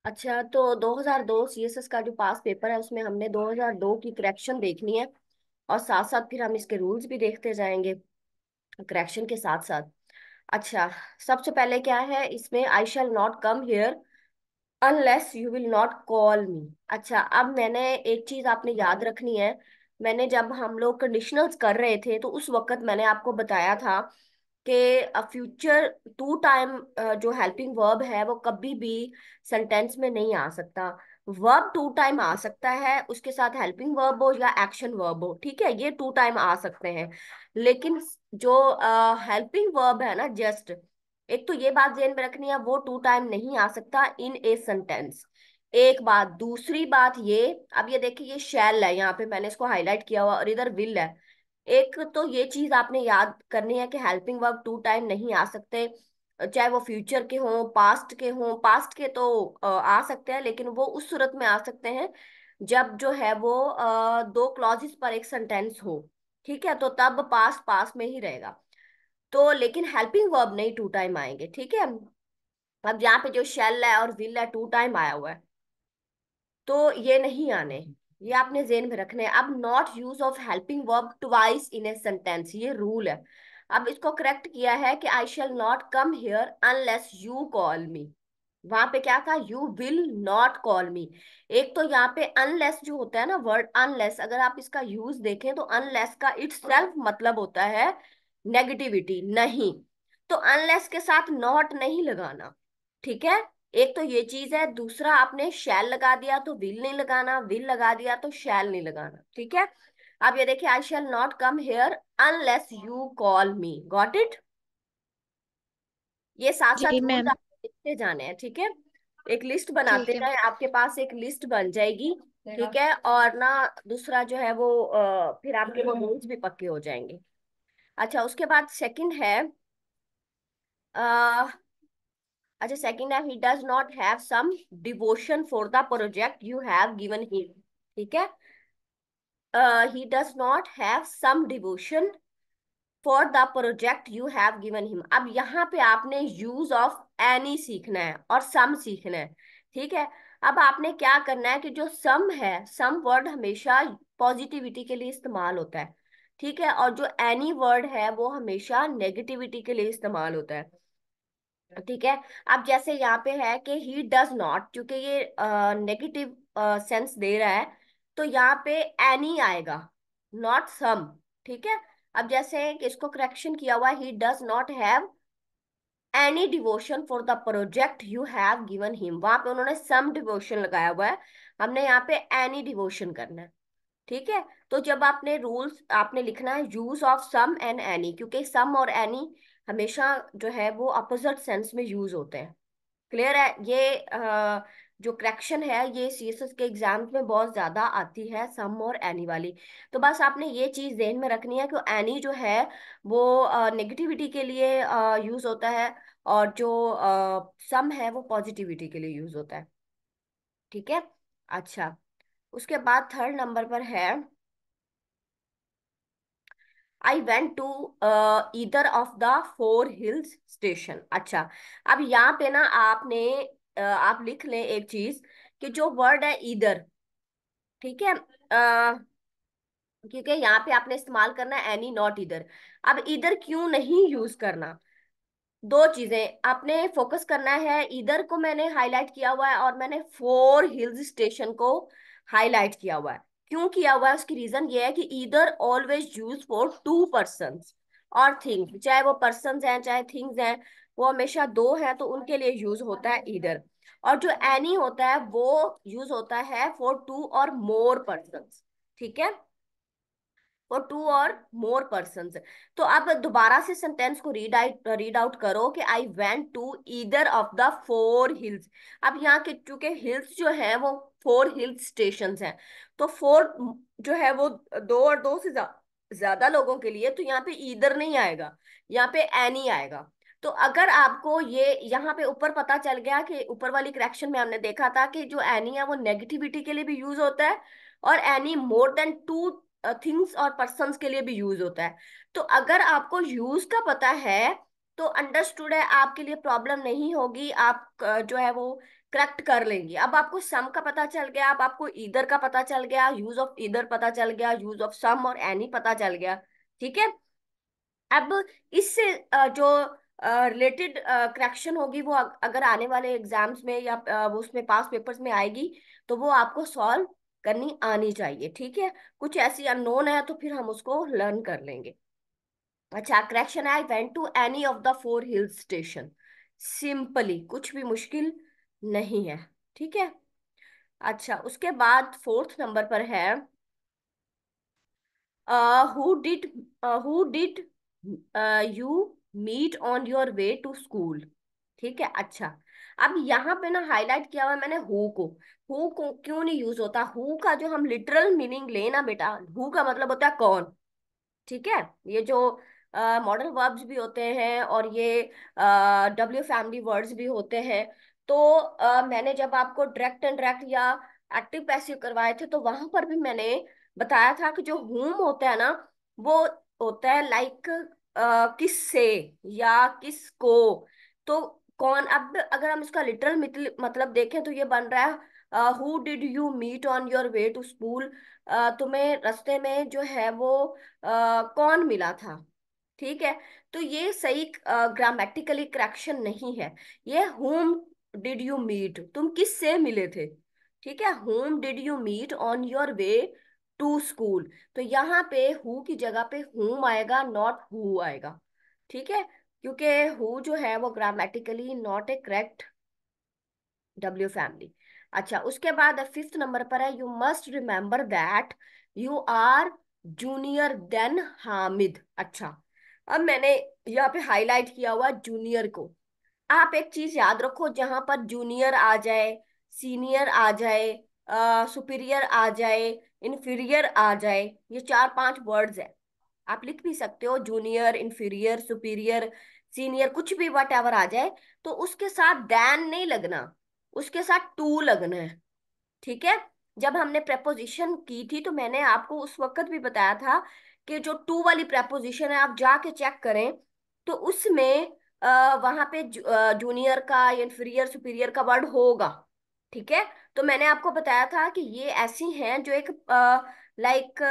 अच्छा, तो 2002 सीएसएस का जो पास पेपर है उसमें हमने 2002 की करेक्शन देखनी है, और साथ साथ फिर हम इसके रूल्स भी देखते जाएंगे करेक्शन के साथ साथ। अच्छा, सबसे पहले क्या है इसमें, I shall not come here unless you will not call me. अच्छा, अब मैंने एक चीज आपने याद रखनी है। मैंने जब हम लोग कंडीशनल्स कर रहे थे तो उस वक्त मैंने आपको बताया था कि फ्यूचर टू टाइम जो हेल्पिंग वर्ब है वो कभी भी सेंटेंस में नहीं आ सकता। वर्ब टू टाइम आ सकता है, उसके साथ हेल्पिंग वर्ब हो या एक्शन वर्ब हो, ठीक है, ये टू टाइम आ सकते हैं। लेकिन जो हेल्पिंग वर्ब है ना, जस्ट, एक तो ये बात ध्यान में रखनी है, वो टू टाइम नहीं आ सकता इन ए सेंटेंस। एक बात, दूसरी बात ये, अब ये देखिए ये शैल है, यहाँ पे मैंने इसको हाईलाइट किया हुआ, और इधर विल है। एक तो ये चीज आपने याद करनी है कि हेल्पिंग वर्ब टू टाइम नहीं आ सकते, चाहे वो फ्यूचर के हों पास्ट के हों। पास्ट के तो आ सकते हैं, लेकिन वो उस सूरत में आ सकते हैं जब जो है वो दो क्लॉजेस पर एक सेंटेंस हो, ठीक है, तो तब पास्ट पास में ही रहेगा। तो लेकिन हेल्पिंग वर्ब नहीं टू टाइम आएंगे, ठीक है। अब यहाँ पे जो शेल है और विल है टू टाइम आया हुआ है, तो ये नहीं आने, ये आपने जेन में रखने हैं। अब not use of helping verb twice in a sentence, ये रूल है। अब इसको करेक्ट किया है कि I shall not come here unless you call me. वहां पे क्या था, you will not call me. एक तो यहाँ पे अनलेस जो होता है ना, वर्ड अनलेस, अगर आप इसका यूज देखें तो अनलेस का इटसेल्फ मतलब होता है नेगेटिविटी, नहीं। तो अनलेस के साथ नॉट नहीं लगाना, ठीक है। एक तो ये चीज है, दूसरा आपने शैल लगा दिया तो विल नहीं लगाना, विल लगा दिया तो शैल नहीं लगाना, ठीक है। अब ये देखिए, I shall not come here unless you call me, got it. ये साथ जी साथ रूल्स मैम। आपको लिखते जाने हैं, ठीक है। एक लिस्ट बनाते ठीक है। जाए, आपके पास एक लिस्ट बन जाएगी, ठीक है। और ना दूसरा जो है वो फिर आपके वो रूल्स भी पक्के हो जाएंगे। अच्छा, उसके बाद सेकंड है, अच्छा सेकंड है, he does not have some devotion for the project you have given him, ठीक है। He does not have some devotion for the project you have given him. अब यहाँ पे आपने यूज ऑफ एनी सीखना है और सम सीखना है, ठीक है। अब आपने क्या करना है कि जो सम है, सम वर्ड हमेशा पॉजिटिविटी के लिए इस्तेमाल होता है, ठीक है, और जो एनी वर्ड है वो हमेशा नेगेटिविटी के लिए इस्तेमाल होता है, ठीक है। अब जैसे यहाँ पे है कि ही डज नॉट, क्योंकि ये नेगेटिव सेंस दे रहा है, तो यहाँ पे एनी आएगा, नॉट सम, ठीक है। अब जैसे कि इसको करेक्शन किया हुआ, ही does not have any devotion for the project you have given him, वहां पे उन्होंने सम डिवोशन लगाया हुआ है, हमने यहाँ पे एनी डिवोशन करना है, ठीक है। तो जब आपने रूल्स आपने लिखना है use of some and any, क्योंकि सम और एनी हमेशा जो है वो अपोजिट सेंस में यूज होते हैं। क्लियर है ये जो करेक्शन है ये सीएसएस के एग्जाम्स में बहुत ज्यादा आती है, सम और एनी वाली। तो बस आपने ये चीज ध्यान में रखनी है कि एनी जो है वो नेगेटिविटी के लिए यूज होता है, और जो सम है वो पॉजिटिविटी के लिए यूज होता है, ठीक है। अच्छा, उसके बाद थर्ड नंबर पर है, I went to either of the four hills station. अच्छा, अब यहाँ पे ना आपने आप लिख लें एक चीज, कि जो वर्ड है ईदर, ठीक है, क्योंकि यहाँ पे आपने इस्तेमाल करना है एनी नॉट ईदर। अब ईदर क्यों नहीं यूज करना, दो चीजें आपने फोकस करना है, इधर को मैंने हाईलाइट किया हुआ है और मैंने फोर हिल्स स्टेशन को हाईलाइट किया हुआ है। क्यों किया हुआ है, उसकी रीजन ये है कि इधर always use for to persons और थिंग्स, चाहे वो पर्सन्स हैं चाहे थिंग्स हैं, वो हमेशा दो हैं तो उनके लिए यूज होता है इधर। और जो एनी होता है वो यूज होता है फॉर टू और मोर पर्सन्स, ठीक है, और टू और मोर पर्सन। तो आप दोबारा से सेंटेंस को रीड आउट करो कि I went to either of the four hills. अब यहाँ के चूंकि हिल्स जो है वो फोर हिल स्टेशन हैं, तो फोर जो है वो दो और दो से ज्यादा लोगों के लिए, तो यहाँ पे ईदर नहीं आएगा, यहाँ पे एनी आएगा। तो अगर आपको ये यहाँ पे ऊपर पता चल गया कि ऊपर वाली करेक्शन में हमने देखा था कि जो एनी है वो नेगेटिविटी के लिए भी यूज होता है, और any more than two things और पर्सन्स के लिए भी यूज होता है। तो अगर आपको यूज का पता है तो अंडरस्टूड है, आपके लिए प्रॉब्लम नहीं होगी, आप जो है वो करेक्ट कर लेंगे। अब आपको सम का पता चल गया, अब आपको ईदर का पता चल गया, यूज ऑफ ईदर पता चल गया, यूज ऑफ सम और एनी पता चल गया। ठीक है। अब इससे जो रिलेटेड करेक्शन होगी वो अगर आने वाले एग्जाम्स में या वो उसमें पास पेपर्स में आएगी, तो वो आपको सॉल्व करनी आनी चाहिए। ठीक है। कुछ ऐसी अननोन है तो फिर हम उसको लर्न कर लेंगे। अच्छा, करेक्शन है, I went to any of the four hill station. Simply, कुछ भी मुश्किल नहीं है। ठीक है। अच्छा, उसके बाद फोर्थ नंबर पर है, who did who did you meet on your way to school. ठीक है। अच्छा, अब यहाँ पे ना हाईलाइट किया हुआ है मैंने हु को क्यों नहीं यूज होता। हु का जो हम लिटरल मीनिंग लेना बेटा, हु का मतलब होता है कौन। ठीक है। ये जो मॉडल वर्ब्स भी होते हैं और ये डब्ल्यू फैमिली वर्ड्स भी होते हैं। तो मैंने जब आपको डायरेक्ट इनडायरेक्ट या एक्टिव पैसिव करवाए थे, तो वहां पर भी मैंने बताया था कि जो हुम होता है ना, वो होता है लाइक किससे या किसको। तो कौन, अब अगर हम इसका लिटरल मतलब देखें तो ये बन रहा है, who did you meet on your way to school. तुम्हें रास्ते में जो है वो कौन मिला था। ठीक है। तो ये सही ग्रामेटिकली करेक्शन नहीं है। ये whom डिड यू मीट, तुम किससे मिले थे। ठीक है। whom did you meet on your way to school. तो यहाँ पे हु की जगह पे whom आएगा, नॉट हु आएगा। ठीक है। क्योंकि हु जो है वो grammatically not a correct W family. अच्छा, उसके बाद फिफ्थ नंबर पर है, you must remember that you are junior then Hamid. अच्छा, अब मैंने यहाँ पे हाईलाइट किया हुआ जूनियर को। आप एक चीज याद रखो, जहां पर जूनियर आ जाए, सीनियर आ जाए, सुपीरियर आ जाए, इन्फीरियर आ जाए, ये चार पांच वर्ड्स है। आप लिख भी सकते हो जूनियर, इन्फीरियर, सुपीरियर, सीनियर, कुछ भी वट एवर आ जाए, तो उसके साथ दैन नहीं लगना, उसके साथ टू लगना है। ठीक है। जब हमने प्रेपोजिशन की थी तो मैंने आपको उस वक्त भी बताया था कि जो टू वाली प्रेपोजिशन है, आप जाके चेक करें, तो उसमें वहां पे जूनियर का, इन्फीरियर, सुपीरियर का वर्ड होगा। ठीक है। तो मैंने आपको बताया था कि ये ऐसी हैं जो एक लाइक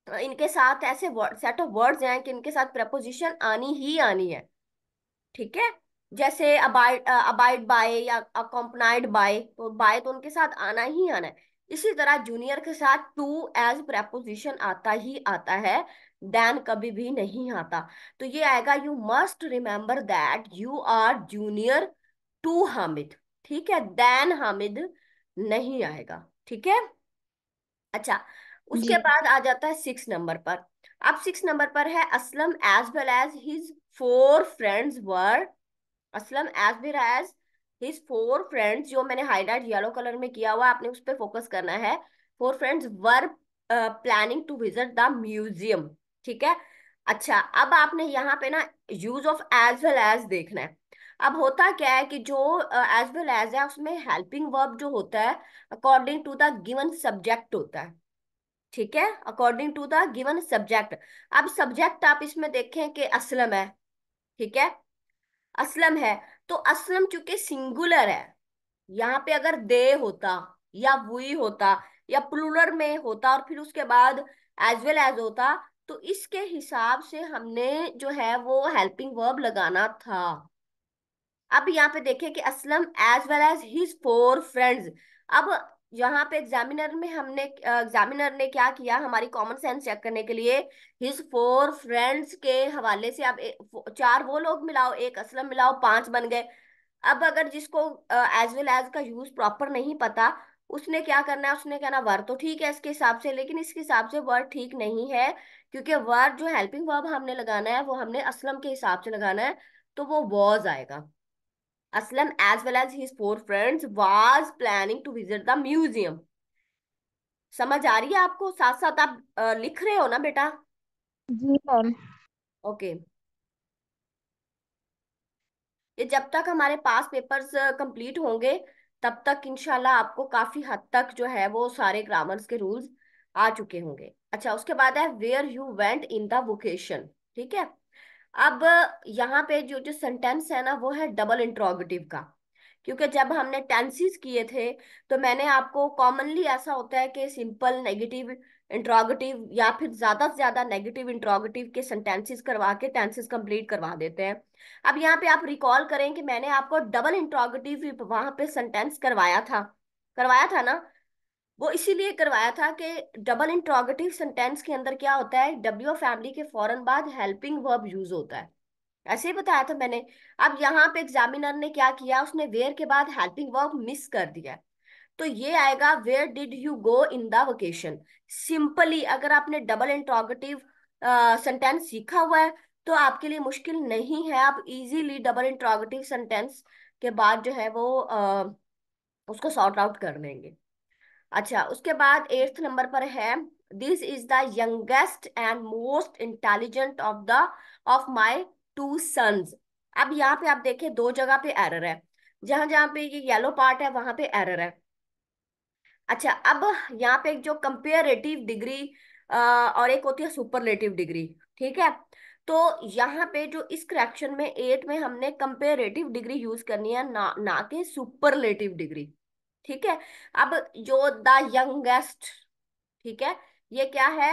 इनके साथ ऐसे सेट ऑफ वर्ड्स हैं कि इनके साथ प्रेपोजिशन आनी ही आनी है। ठीक है। जैसे अबाइड बाय या अकम्पनाइड बाय, तो बाय तो उनके साथ आना ही आना है। इसी तरह जूनियर के साथ टू एज प्रेपोजिशन आता ही आता है, देन कभी भी नहीं आता। तो ये आएगा, you must remember that you are junior to Hamid. ठीक है। देन हामिद नहीं आएगा। ठीक है। अच्छा, उसके जी बाद आ जाता है सिक्स नंबर पर। अब सिक्स नंबर पर है, Aslam as well as his four friends were. Aslam as well as his four friends, जो मैंने हाईलाइट येलो कलर में किया हुआ, आपने उस पर फोकस करना है। Four friends were planning to visit the museum. ठीक है। अच्छा, अब आपने यहाँ पे ना use of as well as देखना है। अब होता क्या है कि जो एज वेल एज है उसमें हेल्पिंग वर्ब जो होता है according to the given subject होता है। ठीक है। According to the given subject. अब सब्जेक्ट आप इसमें देखें कि असलम है। ठीक है। असलम है, तो असलम चूंकि सिंगुलर है, यहाँ पे अगर दे होता या वही होता या प्लूरल में होता और फिर उसके बाद एज वेल एज होता, तो इसके हिसाब से हमने जो है वो हेल्पिंग वर्ब लगाना था। अब यहाँ पे देखें कि Aslam as well as his four friends. अब यहाँ पे एग्जामिनर में हमने एग्जामिनर ने क्या किया, हमारी कॉमन सेंस चेक करने के लिए हिज फोर फ्रेंड्स के हवाले से अब चार वो लोग मिलाओ, एक असलम मिलाओ, पांच बन गए। अब अगर जिसको एज वेल एज का यूज प्रॉपर नहीं पता, उसने क्या करना है, उसने कहना वर्ड तो ठीक है इसके हिसाब से, लेकिन इसके हिसाब से वर्ड ठीक नहीं है, क्योंकि वर्ड जो हेल्पिंग वर्ब हमने लगाना है वो हमने असलम के हिसाब से लगाना है। तो वो वॉज आएगा। Aslam as well as his four friends was planning to visit the museum। समझ आ रही है आपको, साथ साथ आप लिख रहे हो ना बेटा। जी मैम। ओके। ये जब तक हमारे पास पेपर्स कंप्लीट होंगे, तब तक इंशाल्लाह आपको काफी हद तक जो है वो सारे ग्रामर्स के रूल्स आ चुके होंगे। अच्छा, उसके बाद है where you went in the vocation. ठीक है। अब यहाँ पे जो जो सेंटेंस है ना वो है डबल इंट्रोगेटिव का, क्योंकि जब हमने टेंसेस किए थे तो मैंने आपको कॉमनली ऐसा होता है कि सिंपल नेगेटिव इंट्रोगेटिव या फिर ज्यादा से ज्यादा नेगेटिव इंट्रोगेटिव के सेंटेंसेस करवा के टेंसेस कंप्लीट करवा देते हैं। अब यहाँ पे आप रिकॉल करें कि मैंने आपको डबल इंट्रोगेटिव वहां पे सेंटेंस करवाया था ना। वो इसीलिए करवाया था कि डबल इंट्रोगेटिव सेंटेंस के अंदर क्या होता है, डब्ल्यू फैमिली के फौरन बाद हेल्पिंग वर्ब यूज होता है, ऐसे ही बताया था मैंने। अब यहाँ पे एग्जामिनर ने क्या किया, उसने वेयर के बाद हेल्पिंग वर्ब मिस कर दिया, तो ये आएगा where did you go in the vacation. Simply अगर आपने डबल इंट्रोगेटिव सेंटेंस सीखा हुआ है तो आपके लिए मुश्किल नहीं है, आप इजीली डबल इंट्रोगेटिव सेंटेंस के बाद जो है वो उसको सॉर्ट आउट कर लेंगे। अच्छा, उसके बाद एट्थ नंबर पर है, this is the youngest and most intelligent of my two sons. अब यहाँ पे आप देखें दो जगह पे एरर है, जहां जहां पे ये येलो पार्ट है वहां पे एरर है। अच्छा, अब यहाँ पे एक जो कंपेरेटिव डिग्री और एक होती है सुपरलेटिव डिग्री, ठीक है। तो यहाँ पे जो इस करेक्शन में एट में हमने कंपेरेटिव डिग्री यूज करनी है, ना ना कि सुपरलेटिव डिग्री, ठीक है। अब जो द यंगेस्ट, ठीक है, ये क्या है,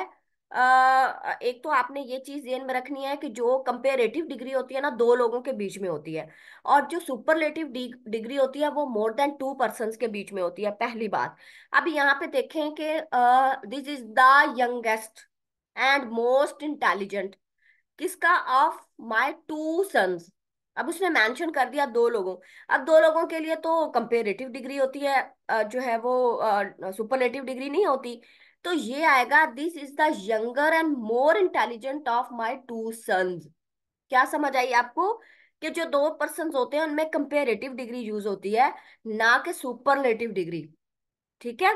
एक तो आपने ये चीज ध्यान में रखनी है कि जो कंपेरेटिव डिग्री होती है ना दो लोगों के बीच में होती है, और जो सुपरलेटिव डिग्री होती है वो मोर देन टू पर्सन्स के बीच में होती है, पहली बात। अब यहाँ पे देखें कि this is the youngest and most intelligent, किसका, ऑफ माय टू सन्स। अब उसने मेंशन कर दिया दो लोगों, अब दो लोगों के लिए तो कंपेरेटिव डिग्री होती है, जो है वो सुपरलेटिव डिग्री नहीं होती। तो ये आएगा this is the younger and more intelligent of my two sons. क्या समझ आई आपको, कि जो दो पर्सन होते हैं उनमें कंपेरेटिव डिग्री यूज होती है, ना कि सुपरलेटिव डिग्री, ठीक है।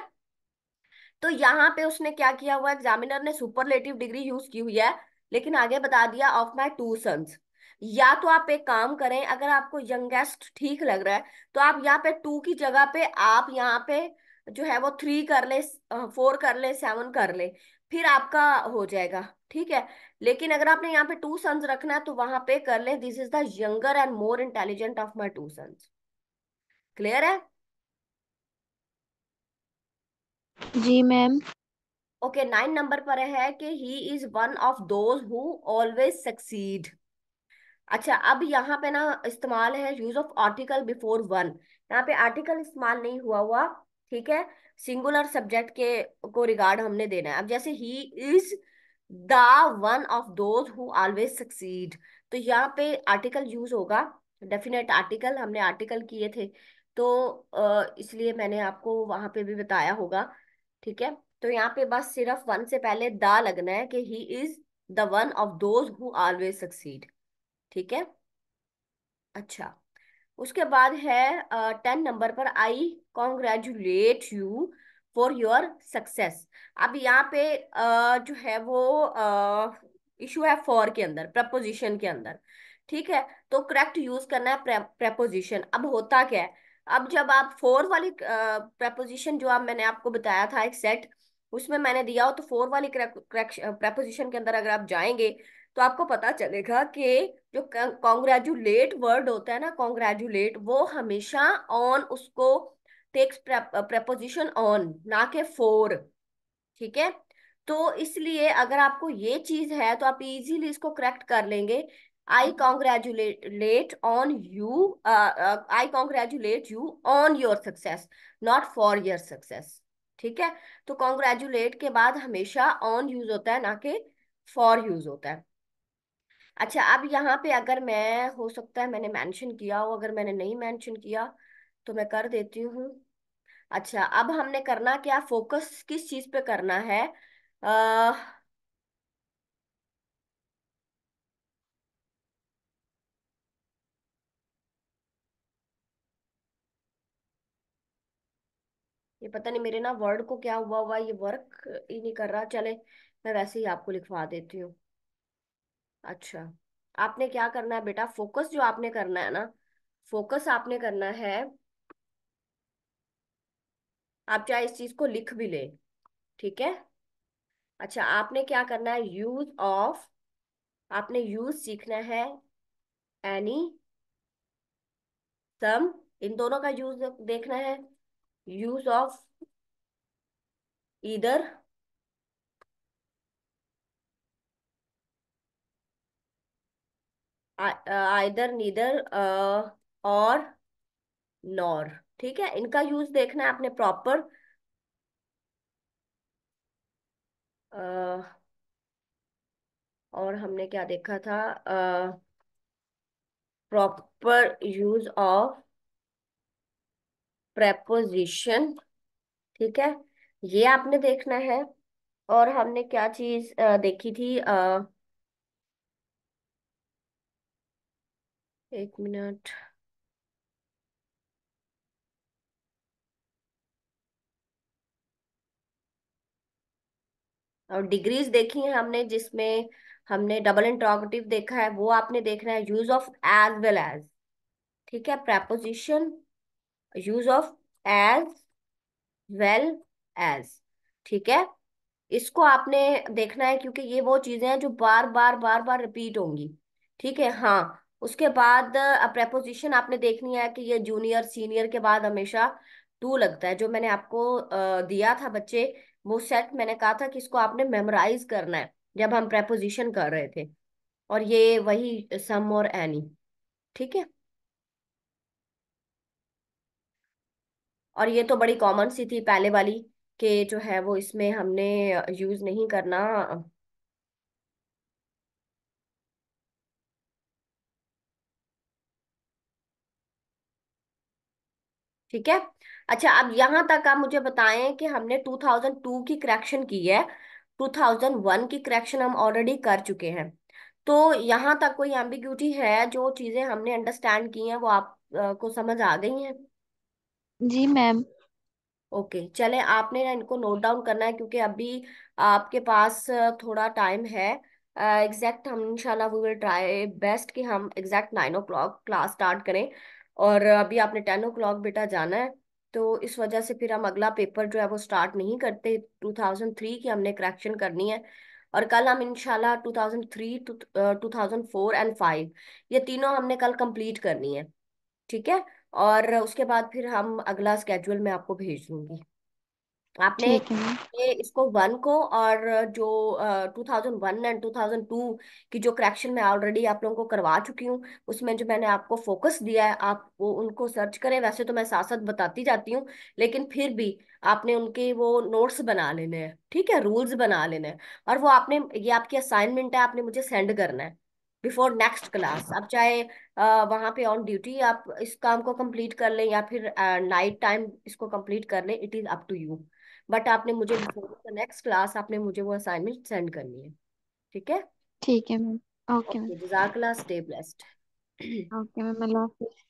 तो यहाँ पे उसने क्या किया हुआ, एग्जामिनर ने सुपरलेटिव डिग्री यूज की हुई है, लेकिन आगे बता दिया ऑफ माई टू सन्स। या तो आप एक काम करें, अगर आपको यंगेस्ट ठीक लग रहा है तो आप यहाँ पे टू की जगह पे आप यहाँ पे जो है वो थ्री कर ले, फोर कर ले, सेवन कर ले, फिर आपका हो जाएगा, ठीक है। लेकिन अगर आपने यहाँ पे टू सन्स रखना है तो वहां पे कर ले this is the younger and more intelligent of my two sons. Clear है? जी मैम। ओके, नाइन नंबर पर है कि he is one of those who always succeed. अच्छा, अब यहाँ पे ना इस्तेमाल है use of article before one, यहाँ पे आर्टिकल इस्तेमाल नहीं हुआ हुआ, ठीक है। सिंगुलर सब्जेक्ट के को रिगार्ड हमने देना है। अब जैसे he is the one of those who always succeed, तो यहाँ पे आर्टिकल यूज होगा, डेफिनेट आर्टिकल, हमने आर्टिकल किए थे, तो इसलिए मैंने आपको वहां पे भी बताया होगा, ठीक है। तो यहाँ पे बस सिर्फ वन से पहले द लगना है कि he is the one of those who always succeed, ठीक है। अच्छा, उसके बाद है टेन नंबर पर, I congratulate you for your success. अब यहाँ पे जो है वो इशू है फॉर के अंदर, प्रपोजिशन के अंदर, ठीक है। तो करेक्ट यूज करना है प्रपोजिशन। अब होता क्या है, अब जब आप फोर वाली प्रपोजिशन जो आप मैंने आपको बताया था एक सेट, उसमें मैंने दिया हो, तो फोर वाली प्रपोजिशन के अंदर अगर आप जाएंगे तो आपको पता चलेगा कि जो कॉन्ग्रेचुलेट वर्ड होता है ना, कॉन्ग्रेचुलेट, वो हमेशा ऑन उसको टेक्स प्रपोजिशन ऑन, ना के फोर, ठीक है। तो इसलिए अगर आपको ये चीज है तो आप इजीली इसको करेक्ट कर लेंगे, I congratulate on you, I congratulate you on your success, not for your success, ठीक है। तो कॉन्ग्रेचुलेट के बाद हमेशा ऑन यूज होता है, ना कि फॉर यूज होता है। अच्छा, अब यहाँ पे अगर मैं, हो सकता है मैंने मेंशन किया हो, अगर मैंने नहीं मेंशन किया तो मैं कर देती हूँ। अच्छा, अब हमने करना क्या, फोकस किस चीज पे करना है, आ, ये पता नहीं मेरे ना वर्ड को क्या हुआ हुआ, ये वर्क ही नहीं कर रहा, चले मैं वैसे ही आपको लिखवा देती हूँ। अच्छा, आपने क्या करना है बेटा, फोकस जो आपने करना है ना, फोकस आपने करना है, आप चाहे इस चीज को लिख भी ले, ठीक है। अच्छा, आपने क्या करना है, यूज ऑफ आपने यूज सीखना है। एनी, सम, इन दोनों का यूज देखना है। Use of either, either, neither, और नॉर। ठीक है, इनका यूज देखना है आपने प्रॉपर। और हमने क्या देखा था? Proper use of preposition. ठीक है, ये आपने देखना है। और हमने क्या चीज देखी थी? एक मिनट। और डिग्रीज देखी है हमने, जिसमें हमने डबल इंट्रोगेटिव देखा है, वो आपने देखना है। Use of as well as. ठीक है, preposition, use of as well as. ठीक है, इसको आपने देखना है, क्योंकि ये वो चीजें हैं जो बार बार बार बार रिपीट होंगी। ठीक है, हाँ। उसके बाद प्रेपोजिशन आपने देखनी है कि ये जूनियर सीनियर के बाद हमेशा टू लगता है। जो मैंने आपको दिया था बच्चे, वो सेट मैंने कहा था कि इसको आपने मेमोराइज करना है जब हम प्रेपोजिशन कर रहे थे। और ये वही सम और एनी। ठीक है, और ये तो बड़ी कॉमन सी थी पहले वाली, कि जो है वो इसमें हमने यूज नहीं करना। ठीक है। अच्छा, अब यहां तक आप मुझे बताएं कि हमने 2002 की करेक्शन की है, 2001 की करेक्शन हम ऑलरेडी कर चुके हैं। तो यहाँ तक कोई एम्बिग्यूटी है? जो चीजें हमने अंडरस्टैंड की हैं वो आप को समझ आ गई हैं? जी मैम। ओके, चले आपने ना इनको नोट डाउन करना है, क्योंकि अभी आपके पास थोड़ा टाइम है। एग्जैक्ट हम इंशाल्लाह वी विल ट्राई बेस्ट कि हम एग्जैक्ट 9 o'clock क्लास स्टार्ट करें। और अभी आपने 10 o'clock बेटा जाना है, तो इस वजह से फिर हम अगला पेपर जो है वो स्टार्ट नहीं करते। 2003 की हमने करेक्शन करनी है। और कल हम इंशाल्लाह 2003, 2004 एंड 5, ये तीनों हमने कल कंप्लीट करनी है। ठीक है, और उसके बाद फिर हम अगला स्केड्यूल में आपको भेज दूंगी। आपने ठीक है मैम। ये इसको वन को, और जो 2001 एंड 2002 की जो करेक्शन मैं ऑलरेडी आप लोगों को करवा चुकी हूँ, उसमें जो मैंने आपको फोकस दिया है, आप वो उनको सर्च करें। वैसे तो मैं साथ साथ बताती जाती हूँ, लेकिन फिर भी आपने उनके वो नोट्स बना लेने हैं। ठीक है, रूल्स बना लेने हैं। और वो आपने, ये आपकी असाइनमेंट है, आपने मुझे सेंड करना है बिफोर नेक्स्ट क्लास। अब चाहे वहां पे ऑन ड्यूटी आप इस काम को कंप्लीट कर लें, या फिर नाइट टाइम इसको कंप्लीट कर लें, it is up to you. But आपने मुझे बिफोर द नेक्स्ट क्लास आपने मुझे वो असाइनमेंट सेंड करनी है। ठीक है। ठीक है मैम। Okay ma'am. ओके, जजाकल्ला, स्टे ब्लेस्ड। ओके मैम, अल्लाह हाफिज।